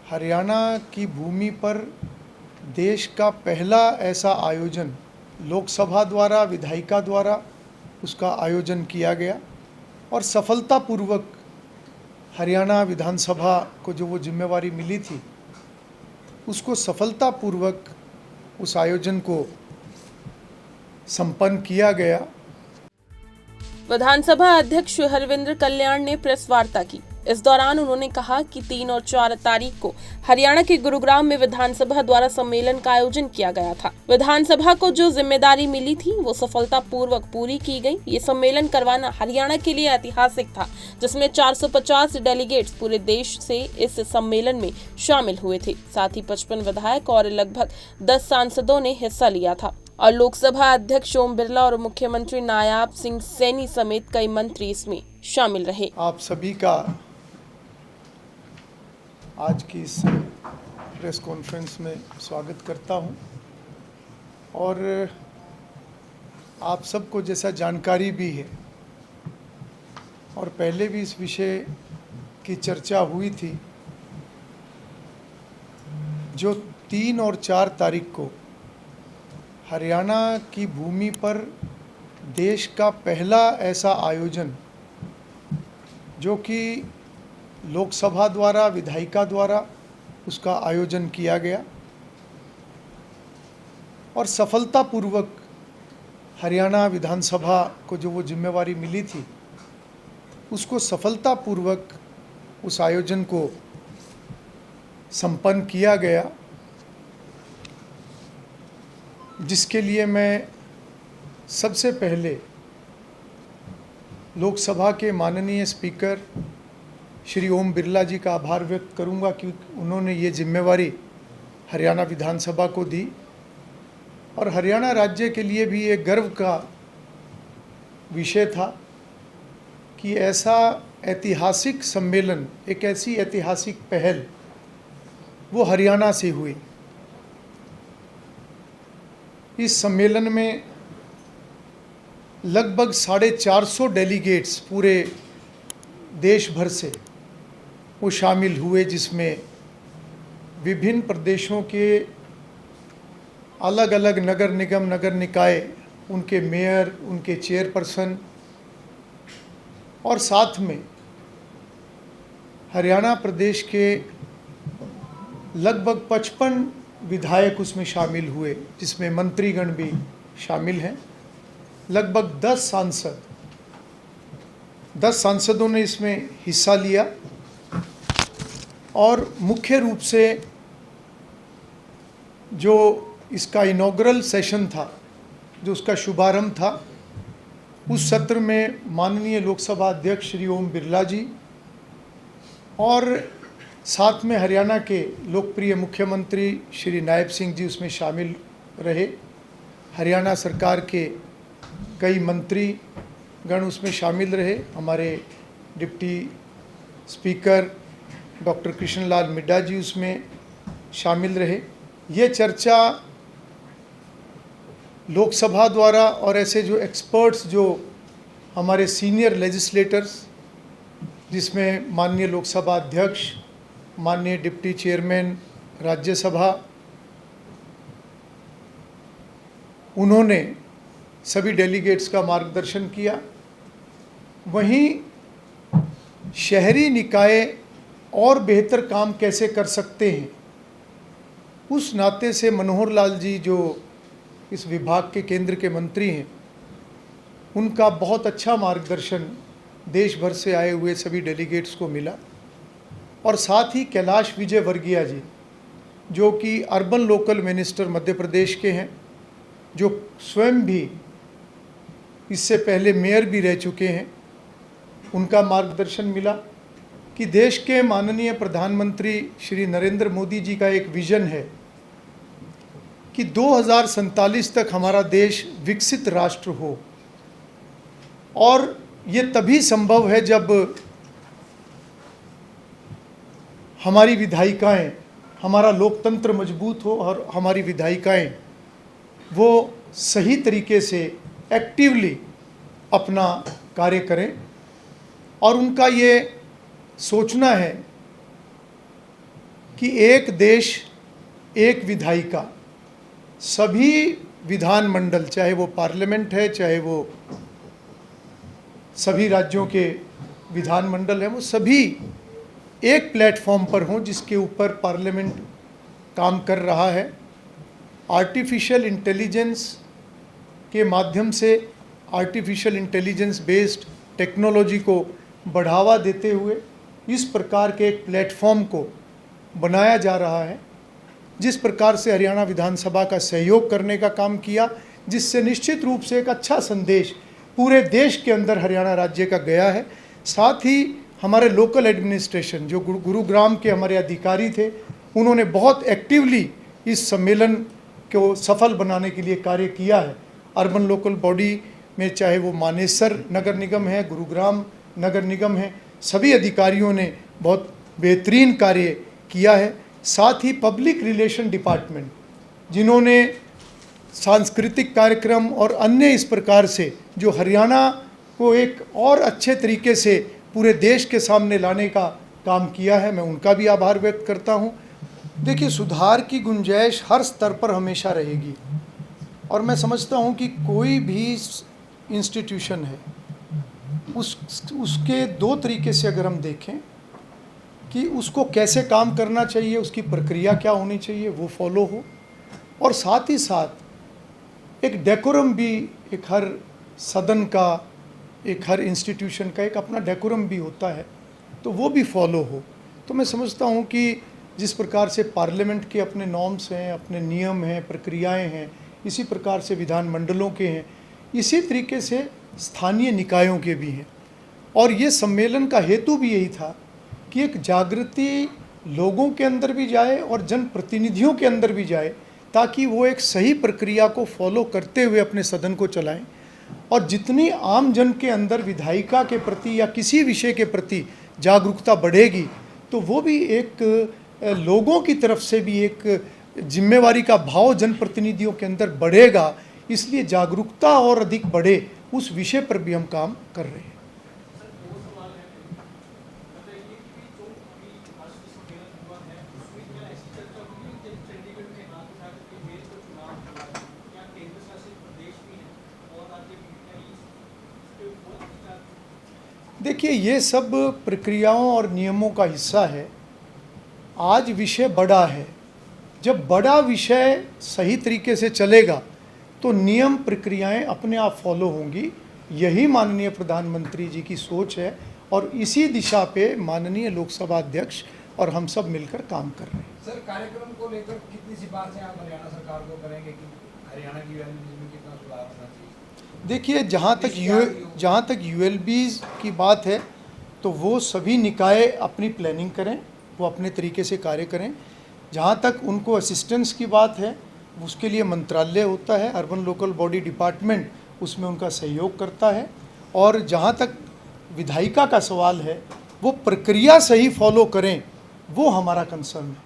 हरियाणा की भूमि पर देश का पहला ऐसा आयोजन लोकसभा द्वारा, विधायिका द्वारा उसका आयोजन किया गया और सफलतापूर्वक हरियाणा विधानसभा को जो वो जिम्मेवारी मिली थी उसको सफलतापूर्वक उस आयोजन को संपन्न किया गया। विधानसभा अध्यक्ष हरविंद्र कल्याण ने प्रेस वार्ता की। इस दौरान उन्होंने कहा कि 3 और 4 तारीख को हरियाणा के गुरुग्राम में विधानसभा द्वारा सम्मेलन का आयोजन किया गया था। विधानसभा को जो जिम्मेदारी मिली थी वो सफलतापूर्वक पूरी की गई। ये सम्मेलन करवाना हरियाणा के लिए ऐतिहासिक था, जिसमें 450 डेलीगेट्स पूरे देश से इस सम्मेलन में शामिल हुए थे। साथ ही 55 विधायक और लगभग 10 सांसदों ने हिस्सा लिया था और लोकसभा अध्यक्ष ओम बिरला और मुख्यमंत्री नायब सिंह सैनी समेत कई मंत्री इसमें शामिल रहे। आप सभी का आज की इस प्रेस कॉन्फ्रेंस में स्वागत करता हूं और आप सबको जैसा जानकारी भी है और पहले भी इस विषय की चर्चा हुई थी, जो 3 और 4 तारीख को हरियाणा की भूमि पर देश का पहला ऐसा आयोजन जो कि लोकसभा द्वारा, विधायिका द्वारा उसका आयोजन किया गया और सफलतापूर्वक हरियाणा विधानसभा को जो वो जिम्मेवारी मिली थी उसको सफलतापूर्वक उस आयोजन को संपन्न किया गया, जिसके लिए मैं सबसे पहले लोकसभा के माननीय स्पीकर श्री ओम बिरला जी का आभार व्यक्त करूंगा कि उन्होंने ये जिम्मेवारी हरियाणा विधानसभा को दी और हरियाणा राज्य के लिए भी एक गर्व का विषय था कि ऐसा ऐतिहासिक सम्मेलन, एक ऐसी ऐतिहासिक पहल वो हरियाणा से हुई। इस सम्मेलन में लगभग 450 डेलीगेट्स पूरे देश भर से वो शामिल हुए, जिसमें विभिन्न प्रदेशों के अलग अलग नगर निगम, नगर निकाय, उनके मेयर, उनके चेयरपर्सन और साथ में हरियाणा प्रदेश के लगभग 55 विधायक उसमें शामिल हुए, जिसमें मंत्रीगण भी शामिल हैं। लगभग 10 सांसदों ने इसमें हिस्सा लिया और मुख्य रूप से जो इसका इनॉग्रल सेशन था, जो उसका शुभारंभ था, उस सत्र में माननीय लोकसभा अध्यक्ष श्री ओम बिरला जी और साथ में हरियाणा के लोकप्रिय मुख्यमंत्री श्री नायब सिंह जी उसमें शामिल रहे। हरियाणा सरकार के कई मंत्री गण उसमें शामिल रहे। हमारे deputy speaker doctor Krishnalal Midda ji उसमें शामिल रहे। ये चर्चा लोकसभा द्वारा और ऐसे जो एक्सपर्ट्स, जो हमारे सीनियर लेजिस्लेटर्स, जिसमें माननीय लोकसभा अध्यक्ष, माननीय डिप्टी चेयरमैन राज्यसभा, उन्होंने सभी डेलीगेट्स का मार्गदर्शन किया। वहीं शहरी निकाय और बेहतर काम कैसे कर सकते हैं, उस नाते से मनोहर लाल जी जो इस विभाग के केंद्र के मंत्री हैं, उनका बहुत अच्छा मार्गदर्शन देश भर से आए हुए सभी डेलीगेट्स को मिला और साथ ही कैलाश विजयवर्गीय जी जो कि urban local minister Madhya Pradesh के हैं, जो स्वयं भी इससे पहले मेयर भी रह चुके हैं, उनका मार्गदर्शन मिला कि देश के माननीय प्रधानमंत्री श्री नरेंद्र मोदी जी का एक विज़न है कि 2047 तक हमारा देश विकसित राष्ट्र हो और ये तभी संभव है जब हमारी विधायिकाएं, हमारा लोकतंत्र मजबूत हो और हमारी विधायिकाएं वो सही तरीके से एक्टिवली अपना कार्य करें। और उनका ये सोचना है कि एक देश एक विधायिका, सभी विधानमंडल, चाहे वो पार्लियामेंट है, चाहे वो सभी राज्यों के विधानमंडल हैं, वो सभी एक प्लेटफॉर्म पर हों जिसके ऊपर पार्लियामेंट काम कर रहा है। आर्टिफिशियल इंटेलिजेंस के माध्यम से आर्टिफिशियल इंटेलिजेंस बेस्ड टेक्नोलॉजी को बढ़ावा देते हुए इस प्रकार के एक प्लेटफॉर्म को बनाया जा रहा है, जिस प्रकार से हरियाणा विधानसभा का सहयोग करने का काम किया, जिससे निश्चित रूप से एक अच्छा संदेश पूरे देश के अंदर हरियाणा राज्य का गया है। साथ ही हमारे लोकल एडमिनिस्ट्रेशन, जो गुरुग्राम के हमारे अधिकारी थे, उन्होंने बहुत एक्टिवली इस सम्मेलन को सफल बनाने के लिए कार्य किया है। अर्बन लोकल बॉडी में चाहे वो मानेसर नगर निगम है, गुरुग्राम नगर निगम है, सभी अधिकारियों ने बहुत बेहतरीन कार्य किया है। साथ ही पब्लिक रिलेशन डिपार्टमेंट, जिन्होंने सांस्कृतिक कार्यक्रम और अन्य इस प्रकार से जो हरियाणा को एक और अच्छे तरीके से पूरे देश के सामने लाने का काम किया है, मैं उनका भी आभार व्यक्त करता हूं। देखिए, सुधार की गुंजाइश हर स्तर पर हमेशा रहेगी और मैं समझता हूं कि कोई भी इंस्टीट्यूशन है, उसके दो तरीके से अगर हम देखें कि उसको कैसे काम करना चाहिए, उसकी प्रक्रिया क्या होनी चाहिए, वो फॉलो हो, और साथ ही साथ एक डेकोरम भी, एक हर सदन का, एक हर इंस्टीट्यूशन का एक अपना डेकोरम भी होता है, तो वो भी फॉलो हो। तो मैं समझता हूँ कि जिस प्रकार से पार्लियामेंट के अपने नॉर्म्स हैं, अपने नियम हैं, प्रक्रियाएं हैं, इसी प्रकार से विधानमंडलों के हैं, इसी तरीके से स्थानीय निकायों के भी हैं। और ये सम्मेलन का हेतु भी यही था कि एक जागृति लोगों के अंदर भी जाए और जनप्रतिनिधियों के अंदर भी जाए, ताकि वो एक सही प्रक्रिया को फॉलो करते हुए अपने सदन को चलाएं। और जितनी आम जन के अंदर विधायिका के प्रति या किसी विषय के प्रति जागरूकता बढ़ेगी, तो वो भी एक लोगों की तरफ से भी एक जिम्मेवारी का भाव जनप्रतिनिधियों के अंदर बढ़ेगा। इसलिए जागरूकता और अधिक बढ़े, उस विषय पर भी हम काम कर रहे हैं। देखिए, ये सब प्रक्रियाओं और नियमों का हिस्सा है। आज विषय बड़ा है, जब बड़ा विषय सही तरीके से चलेगा तो नियम प्रक्रियाएं अपने आप फॉलो होंगी। यही माननीय प्रधानमंत्री जी की सोच है और इसी दिशा पे माननीय लोकसभा अध्यक्ष और हम सब मिलकर काम कर रहे हैं। सर, कार्यक्रम को लेकर कितनी सिफारिशें आप हरियाणा सरकार को करेंगे कि हरियाणा की यूएलबीज में कितना सुधार होना चाहिए? देखिए, जहाँ तक यूएलबीज की बात है, तो वो सभी निकाय अपनी प्लानिंग करें, वो अपने तरीके से कार्य करें। जहाँ तक उनको असिस्टेंस की बात है, उसके लिए मंत्रालय होता है, अर्बन लोकल बॉडी डिपार्टमेंट उसमें उनका सहयोग करता है। और जहाँ तक विधायिका का सवाल है, वो प्रक्रिया सही फॉलो करें, वो हमारा कंसर्न है।